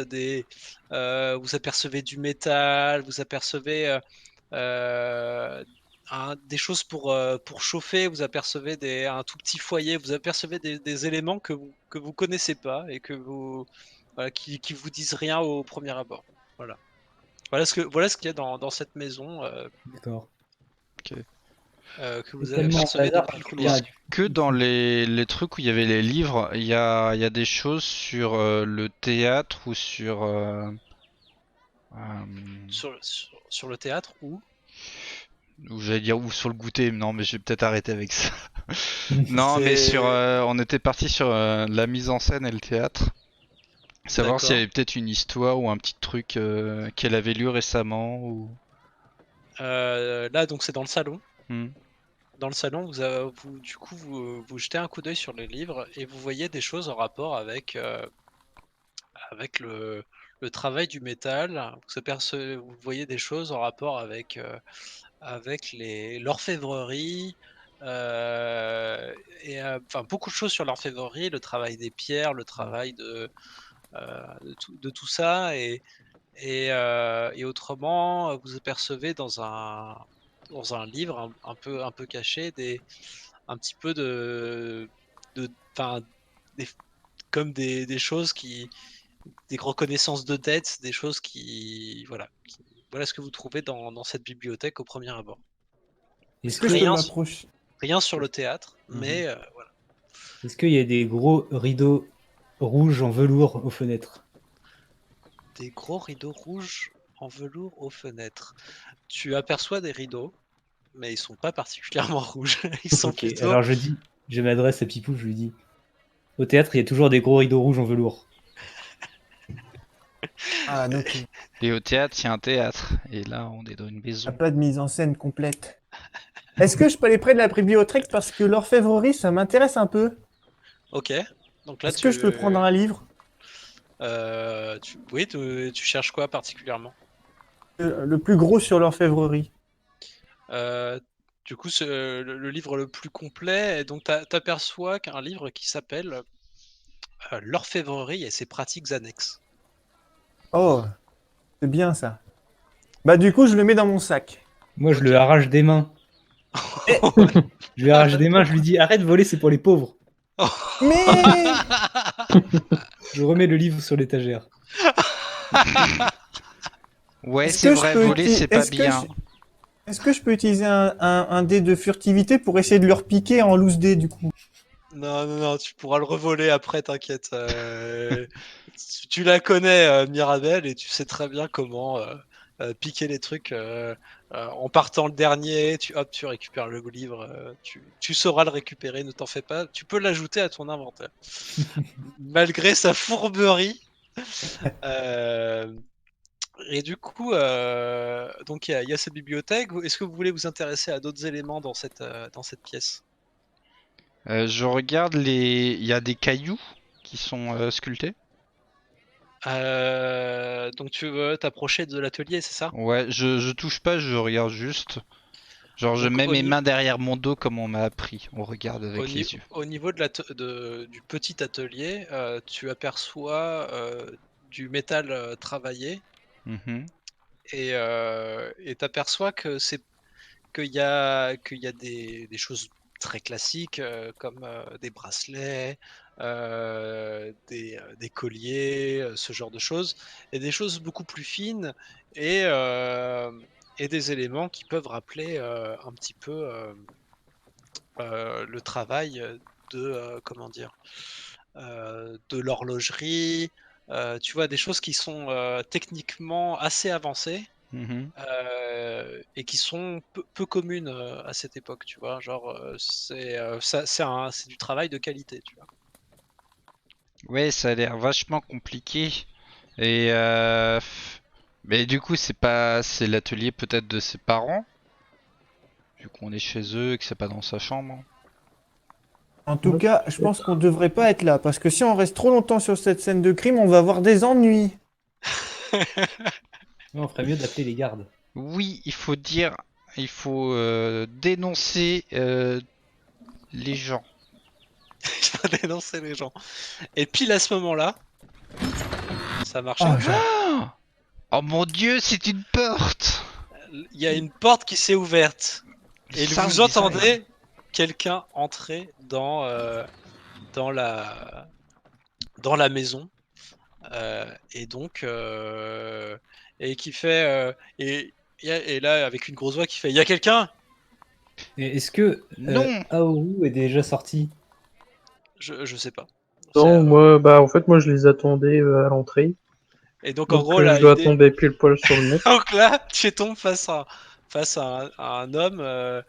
vous apercevez du métal, vous apercevez des choses pour chauffer, vous apercevez un tout petit foyer, vous apercevez des éléments que vous connaissez pas et voilà, qui vous disent rien au premier abord. Voilà. Voilà ce qu'il y a dans cette maison D'accord. que vous Tellement apercevez bazar depuis le que couloir. bien, Que dans les trucs où il y avait les livres, il y a des choses sur le théâtre ou sur... Sur le théâtre ou j'allais dire ou sur le goûter, non mais je vais peut-être arrêter avec ça. Non mais C'est- on était parti sur la mise en scène et le théâtre. Savoir s'il y D'accord. avait peut-être une histoire ou un petit truc qu'elle avait lu récemment ou... Là, donc, c'est dans le salon. Hmm. Dans le salon, du coup, vous jetez un coup d'œil sur les livres et vous voyez des choses en rapport avec le travail du métal. Vous voyez des choses en rapport avec l'orfèvrerie, enfin beaucoup de choses sur l'orfèvrerie, le travail des pierres, le travail de tout ça, et autrement, vous apercevez dans un livre un peu caché un petit peu enfin, des, comme des choses des reconnaissances de dettes, des choses voilà ce que vous trouvez dans cette bibliothèque au premier abord. Est-ce Est-ce que je peux que, Rien, m'approcher? rien sur le théâtre, Mhm. mais voilà. est-ce qu'il y a des gros rideaux rouges en velours aux fenêtres? Des gros rideaux rouges en velours aux fenêtres. Tu aperçois des rideaux, mais ils sont pas particulièrement rouges. Ils sont Ok, plutôt. alors je m'adresse à Pipou, je lui dis, au théâtre, il y a toujours des gros rideaux rouges en velours. Ah, noté. Et au théâtre, il y a un théâtre. Et là, on est dans une Il n'y maison. a pas de mise en scène complète. Est-ce que je peux aller près de la bibliothèque parce que l'orfèvrerie, ça m'intéresse un peu? Ok. Donc là, Est-ce que je peux prendre un livre? oui, tu cherches quoi particulièrement? Le plus gros sur l'orfèvrerie. Euh, du coup, le livre le plus complet, et donc t'aperçois qu'un livre qui s'appelle L'orfèvrerie et ses pratiques annexes. Oh, c'est bien ça. Bah du coup, je le mets dans mon sac. Moi, je Ok. le arrache des mains. Je lui arrache des mains, je lui dis, arrête de voler, c'est pour les pauvres. Mais Je remets le livre sur l'étagère. Ouais, est-ce c'est que je vrai, peux voler, c'est pas bien. est-ce que je peux utiliser un dé de furtivité pour essayer de leur piquer en loose dé du coup? Non, non, non, tu pourras le revoler après, t'inquiète. Tu la connais, Mirabelle, et tu sais très bien comment piquer les trucs en partant le dernier. Tu récupères le livre, tu sauras le récupérer, ne t'en fais pas. Tu peux l'ajouter à ton inventaire. Malgré sa fourberie. euh, et du coup, donc il y a cette bibliothèque. Est-ce que vous voulez vous intéresser à d'autres éléments dans cette pièce? Je regarde il y a des cailloux qui sont sculptés. Donc tu veux t'approcher de l'atelier, c'est ça? Ouais, je touche pas, je regarde juste. Genre, je Donc mets mes mains derrière mon dos comme on m'a appris. On regarde au, avec ni- les yeux. au niveau du petit atelier, tu aperçois du métal travaillé, Mhm. et t'aperçois qu'il y a des choses très classiques comme des bracelets, des colliers, ce genre de choses, et des choses beaucoup plus fines, et, euh, et des éléments qui peuvent rappeler un petit peu le travail comment dire, de l'horlogerie. Tu vois, des choses qui sont techniquement assez avancées, Mhm. et qui sont peu communes à cette époque, tu vois. Genre, c'est du travail de qualité, tu vois. Ouais, ça a l'air vachement compliqué. Et mais du coup, c'est l'atelier peut-être de ses parents, vu qu'on est chez eux et que c'est pas dans sa chambre. En tout cas, je pense qu'on devrait pas être là parce que si on reste trop longtemps sur cette scène de crime, on va avoir des ennuis. Non, on ferait mieux d'appeler les gardes. Oui, il faut dénoncer les gens. dénoncer les gens. Et pile à ce moment-là, ça marchait. Ah, Oh mon dieu, c'est une porte. Il y a une porte qui s'est ouverte. Et Sound vous design. entendez quelqu'un entrer dans la, dans la maison. Et donc, et qui fait. Et là, avec une grosse voix qui fait: Il y a quelqu'un? Et est-ce que Non. Aoru est déjà sorti? Je sais pas. Non, moi, en fait, moi, je les attendais à l'entrée. Et donc, en Donc, gros, je là, dois tomber pile poil sur le mec. donc là, tu tombes face à un homme.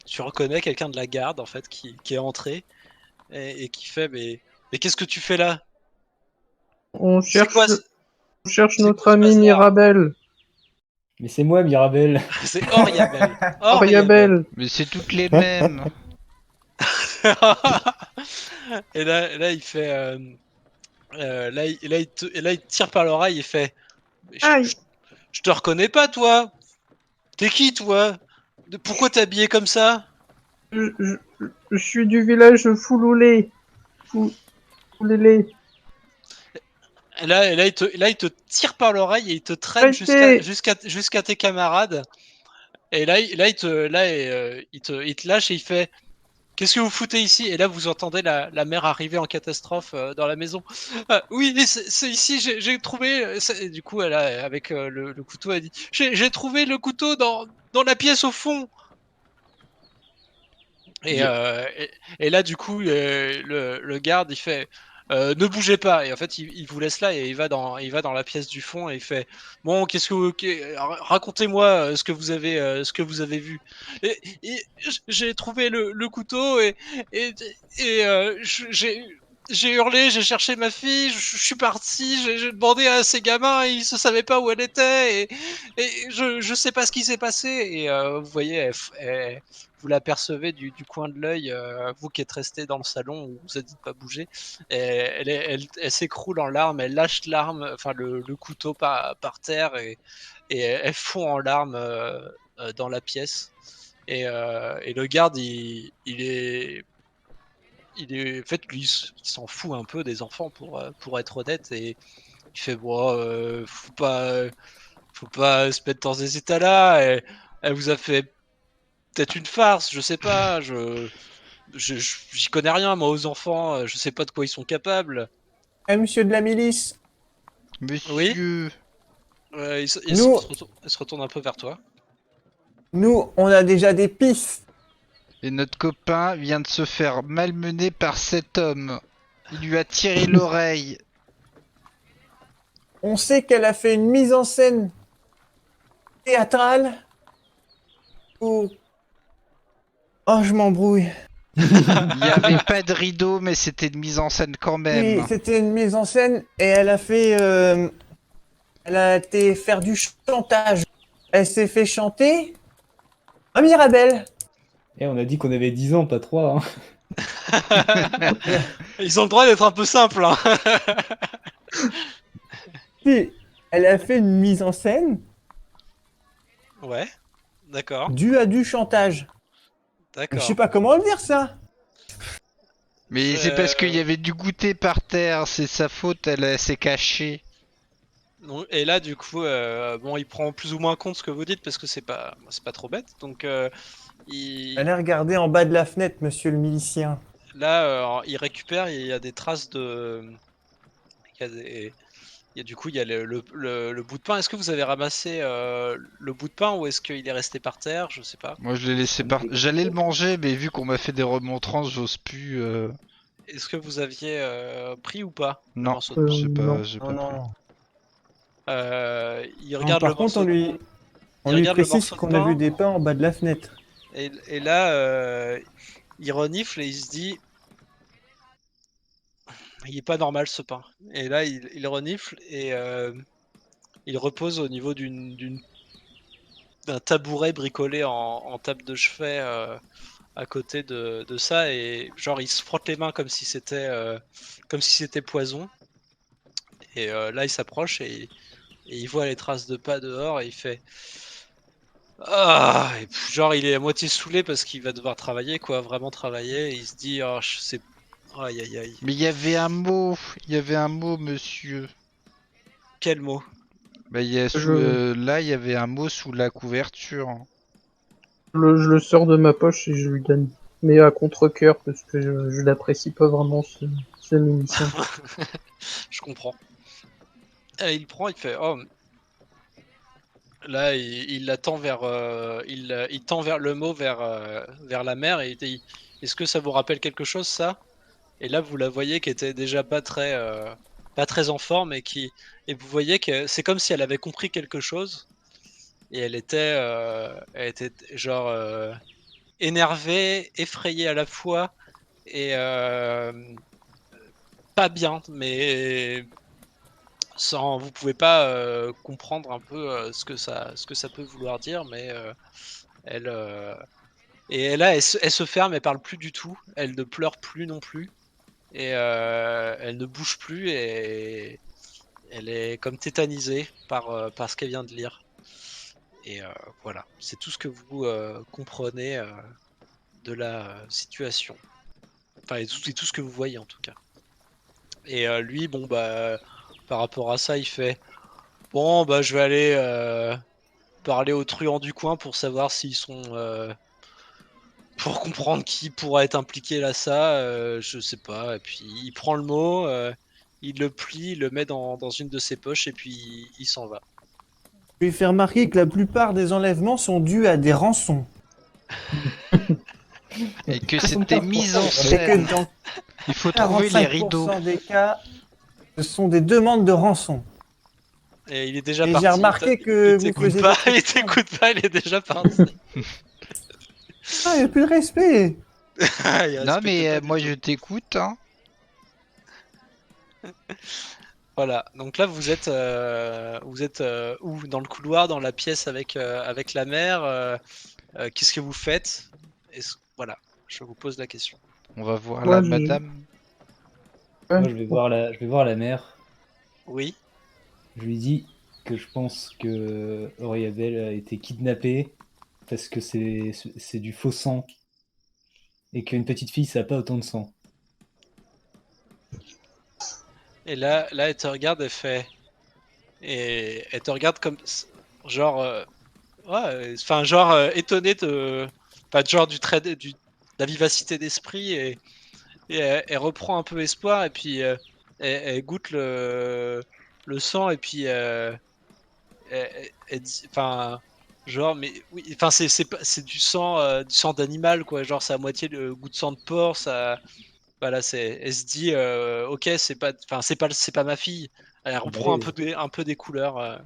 Tu reconnais quelqu'un de la garde, en fait, qui est entré et qui fait: Mais qu'est-ce que tu fais là? On C'est cherche, quoi, on cherche c'est quoi notre ce ami bazar? Mirabel. Mais c'est moi, Mirabel. C'est Oriabel. Oriabel. Oriabel. Mais c'est toutes les mêmes. Et là, il fait. Là, il te tire par l'oreille et fait: Mais Aïe. je te reconnais pas, toi. T'es qui, toi? Pourquoi t'es habillé comme ça? Je, je, je suis du village de Fouloulé. Foulélé. Et là, il te tire par l'oreille et il te traîne Arrêtez. jusqu'à tes camarades. Et là, il te lâche et il fait: Qu'est-ce que vous foutez ici? Et là, vous entendez la mère arriver en catastrophe dans la maison. Oui, c'est ici, j'ai trouvé. Et du coup, avec le couteau, elle dit: J'ai trouvé le couteau dans la pièce au fond. Et, Y- euh, et, et là, du coup, le garde, il fait: Ne bougez pas. Et en fait, il vous laisse là et il va dans la pièce du fond et il fait: Bon, racontez-moi ce que vous avez vu. J'ai trouvé le couteau et, j'ai hurlé, j'ai cherché ma fille, je suis parti, j'ai demandé à ces gamins, ils se savaient pas où elle était et je sais pas ce qui s'est passé. Et vous voyez, vous l'apercevez du coin de l'œil, vous qui êtes resté dans le salon où vous a dit de pas bouger. Et elle s'écroule en larmes, elle lâche l'arme, enfin le couteau par terre et elle fond en larmes dans la pièce. Et le garde, en fait, lui, il s'en fout un peu des enfants pour être honnête et il fait: Bon, faut pas se mettre dans ces états-là. Elle vous a fait peut-être une farce, je sais pas. J'y connais rien, moi, aux enfants. Je sais pas de quoi ils sont capables. monsieur de la milice, Oui. Monsieur. nous, Il se retourne un peu vers toi. nous, on a déjà des pistes. Et notre copain vient de se faire malmener par cet homme. Il lui a tiré l'oreille. On sait qu'elle a fait une mise en scène théâtrale pour... Oh, je m'embrouille. Il n'y avait pas de rideau, mais c'était une mise en scène quand Oui, même. c'était une mise en scène et elle a fait... elle a été faire du chantage. Elle s'est fait chanter un Mirabel. Et on a dit qu'on avait 10 ans, pas 3. Hein. Ils ont le droit d'être un peu simples, hein. Puis, elle a fait une mise en scène Ouais, d'accord, due à du chantage. Je sais d'accord. pas comment le dire ça. Mais c'est parce qu'il y avait du goûter par terre, c'est sa faute, elle s'est cachée. Et là, du coup, bon, il prend plus ou moins compte ce que vous dites parce que c'est pas trop bête. Donc, Allez regarder en bas de la fenêtre, monsieur le milicien. là, il récupère. Il y a des traces de. Il y a des, du coup, il y a le bout de pain. Est-ce que vous avez ramassé le bout de pain ou est-ce qu'il est resté par terre? Je sais pas. Moi je l'ai laissé par... J'allais le manger, mais vu qu'on m'a fait des remontrances, j'ose plus... Est-ce que vous aviez pris ou pas le Non, morceau de pain? Non. j'ai Non, pas non, pris. non. Il Non, regarde le par contre, morceau. on Il lui regarde le précise morceau de qu'on a vu pain des pains en bas de la fenêtre. et là, il renifle et il se dit: Il est pas normal ce pain. Et là, il renifle et il repose au niveau d'un tabouret bricolé en table de chevet à côté de ça et genre il se frotte les mains comme si c'était poison. Et là, il s'approche et il voit les traces de pas dehors et il fait: Ah, et genre il est à moitié saoulé parce qu'il va devoir travailler, quoi, vraiment travailler. Et il se dit, oh, je sais, aïe aïe aïe, Mais il y avait un mot, monsieur. quel mot? Bah, il y a Je, là, il y avait un mot sous la couverture. je le sors de ma poche et je lui donne. Mais à contre-cœur, parce que je l'apprécie pas vraiment, ce munition. Je comprends. Et il prend, il fait, oh, là il la tend vers, il tend vers le mot vers la mer et il dit, est-ce que ça vous rappelle quelque chose ça? Et là vous la voyez qui était déjà pas très en forme et vous voyez que c'est comme si elle avait compris quelque chose et elle était genre énervée, effrayée à la fois et pas bien, mais sans, vous pouvez pas comprendre un peu ce que ça peut vouloir dire, mais elle et là elle se ferme, elle parle plus du tout, elle ne pleure plus non plus et elle ne bouge plus et elle est comme tétanisée par ce qu'elle vient de lire. Et voilà, c'est tout ce que vous comprenez de la situation. Enfin, et tout ce que vous voyez en tout cas. Et lui, bon, bah, par rapport à ça, il fait bon, bah, je vais aller parler aux truands du coin pour savoir s'ils sont. Pour comprendre qui pourra être impliqué là, ça, je sais pas. Et puis il prend le mot, il le plie, il le met dans une de ses poches et puis il s'en va. Je lui fais remarquer que la plupart des enlèvements sont dus à des rançons. Et que 75% c'était mis en Et scène. que dans Il faut trouver les rideaux. 45% des cas, ce sont des demandes de rançon. Et il est déjà Et parti. j'ai remarqué que Il vous t'écoute faisiez pas, votre il travail. t'écoute pas, il est déjà parti. Ah, il n'y a plus de respect. Il Non, respecte mais pas du moi tout. je t'écoute, hein. Voilà, donc là vous êtes où? Dans le couloir, dans la pièce avec la mère, qu'est-ce que vous faites? Voilà, je vous pose la question. On va voir la Moi, madame. Moi, je vais voir la mère. Oui, Je lui dis que je pense que Oriabel a été kidnappée parce que c'est du faux sang et qu'une petite fille, ça n'a pas autant de sang. et là elle te regarde, elle fait, et elle te regarde comme, genre, ouais, enfin genre étonné enfin genre du trait, de la vivacité d'esprit et elle reprend un peu espoir et puis elle goûte le sang et puis elle dit, enfin, genre, mais oui, enfin, c'est du sang d'animal, quoi. Genre, c'est à moitié le goût de sang de porc. Ça, voilà, elle se dit, ok, c'est pas ma fille. Elle reprend Allez, un peu des couleurs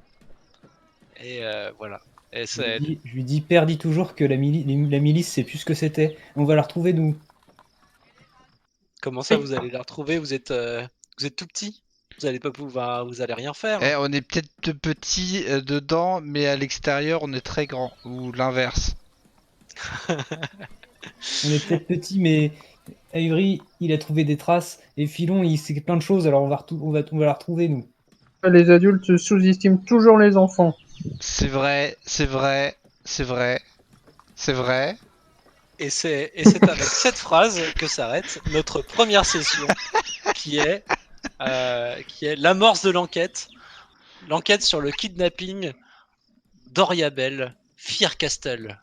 et voilà. Et je lui dis, père dit toujours que la milice, c'est plus ce que c'était. On va la retrouver, nous. comment ça, vous allez la retrouver? Vous êtes tout petit. Vous allez pas pouvoir, vous allez rien faire. Eh, on est peut-être petit dedans, mais à l'extérieur, on est très grand. Ou l'inverse. On est peut-être petit, mais Avery, il a trouvé des traces, et Filon, il sait plein de choses, alors on va la retrouver, nous. les adultes sous-estiment toujours les enfants. C'est vrai, c'est vrai, c'est vrai, c'est vrai. Et c'est avec cette phrase que s'arrête notre première session, qui est qui est l'amorce de l'enquête, l'enquête sur le kidnapping d'Oriabel Fircastle.